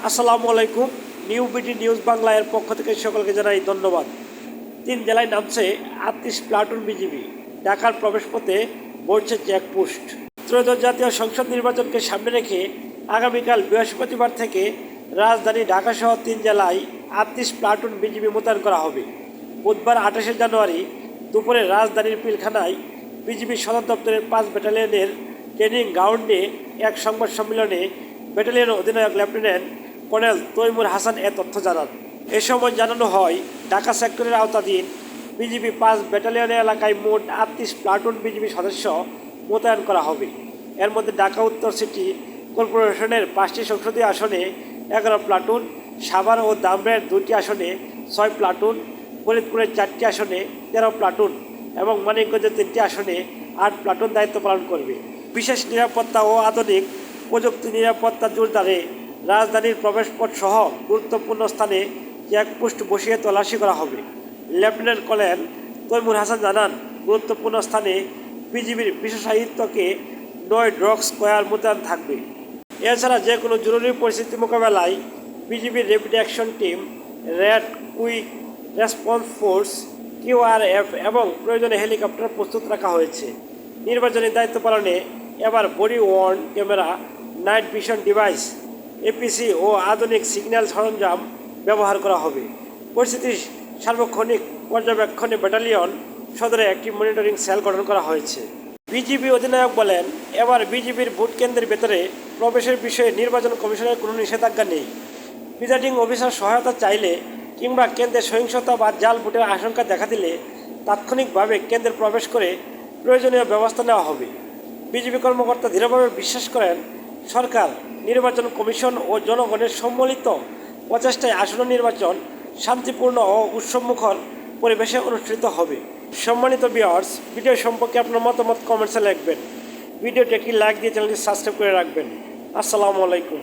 আসসালামু আলাইকুম। New BD news Bangla এর পক্ষ থেকে সকলকে জানাই ধন্যবাদ। 3 জেলায় নামছে 38 প্লাটুন বিজিবি। ঢাকার প্রবেশপথে বসছে চেকপোস্ট। ত্রয়োদশ জাতীয় সংসদ নির্বাচনকে সামনে রেখে আগামীকাল বৃহস্পতিবার থেকে রাজধানী ঢাকাসহ 3 জেলায় 38 প্লাটুন বিজিবি মোতায়েন করা হবে। বুধবার 28শে জানুয়ারি দুপুরে রাজধানীর পিলখানায় বিজিবি সদর দপ্তরের 5 ব্যাটালিয়নের ট্রেনিং গ্রাউন্ডে এক সংবাদ সম্মেলনে ব্যাটালিয়ন অধিনায়ক লেফটেন্যান্ট কর্নেল তৈমুর হাসান এ তথ্য জানান। এ সময় জানানো হয়, ঢাকা সেক্টরের আওতাধীন বিজিবি 5 ব্যাটালিয়নের এলাকায় মোট 38 প্লাটুন বিজিবি সদস্য মোতায়েন করা হবে। এর মধ্যে ঢাকা উত্তর সিটি কর্পোরেশনের 5টি সংসদীয় আসনে 11 প্লাটুন, সাভার ও ধামরাইয়ের 2টি আসনে 6 প্লাটুন, ফরিদপুরের 4টি আসনে 13 প্লাটুন এবং মানিকগঞ্জের 3টি আসনে 8 প্লাটুন দায়িত্ব পালন করবে। বিশেষ নিরাপত্তা ও আধুনিক প্রযুক্তি নিরাপত্তা জোরদারে রাজধানীর প্রবেশপথ সহ গুরুত্বপূর্ণ স্থানে চেকপোস্ট বসিয়ে তল্লাশি করা হবে। লেফটেন্যান্ট কর্নেল তৈমুর হাসান জানান, গুরুত্বপূর্ণ স্থানে বিজিবির বিশেষায়িতকে 9 ডগ স্কোয়ার মোতায়েন থাকবে। এছাড়া যে কোনো জরুরি পরিস্থিতি মোকাবেলায় বিজিবির র্যাপিড অ্যাকশন টিম, র্যাড কুইক রেসপন্স ফোর্স, কিউআরএফ এবং প্রয়োজনে হেলিকপ্টার প্রস্তুত রাখা হয়েছে। নির্বাচনী দায়িত্ব পালনে এবার body worn camera, night vision device, APC ও আধুনিক সিগন্যাল সরঞ্জাম ব্যবহার করা হবে। পরিস্থিতির সার্বক্ষণিক পর্যবেক্ষণে ব্যাটালিয়ন সদরে একটি মনিটরিং সেল গঠন করা হয়েছে। বিজিবি অধিনায়ক বলেন, এবার বিজিবির ভোট কেন্দ্রের ভেতরে প্রবেশের বিষয়ে নির্বাচন কমিশনের কোনো নিষেধাজ্ঞা নেই। প্রিজাইডিং অফিসার সহায়তা চাইলে কিংবা কেন্দ্রে সহিংসতা বা জাল ভোটের আশঙ্কা দেখা দিলে তাৎক্ষণিকভাবে কেন্দ্রে প্রবেশ করে প্রয়োজনীয় ব্যবস্থা নেওয়া হবে। বিজেপি কর্মকর্তা দৃঢ়ভাবে বিশ্বাস করেন, সরকার, নির্বাচন কমিশন ও জনগণের সম্মিলিত প্রচেষ্টায় আসন্ন নির্বাচন শান্তিপূর্ণ ও উৎসবমুখর পরিবেশে অনুষ্ঠিত হবে। সম্মানিত ভিউয়ার্স, ভিডিও সম্পর্কে আপনার মতামত কমেন্টসে লিখবেন। ভিডিওটি একটি লাইক দিয়ে চ্যানেলটি সাবস্ক্রাইব করে রাখবেন। আসসালামু আলাইকুম।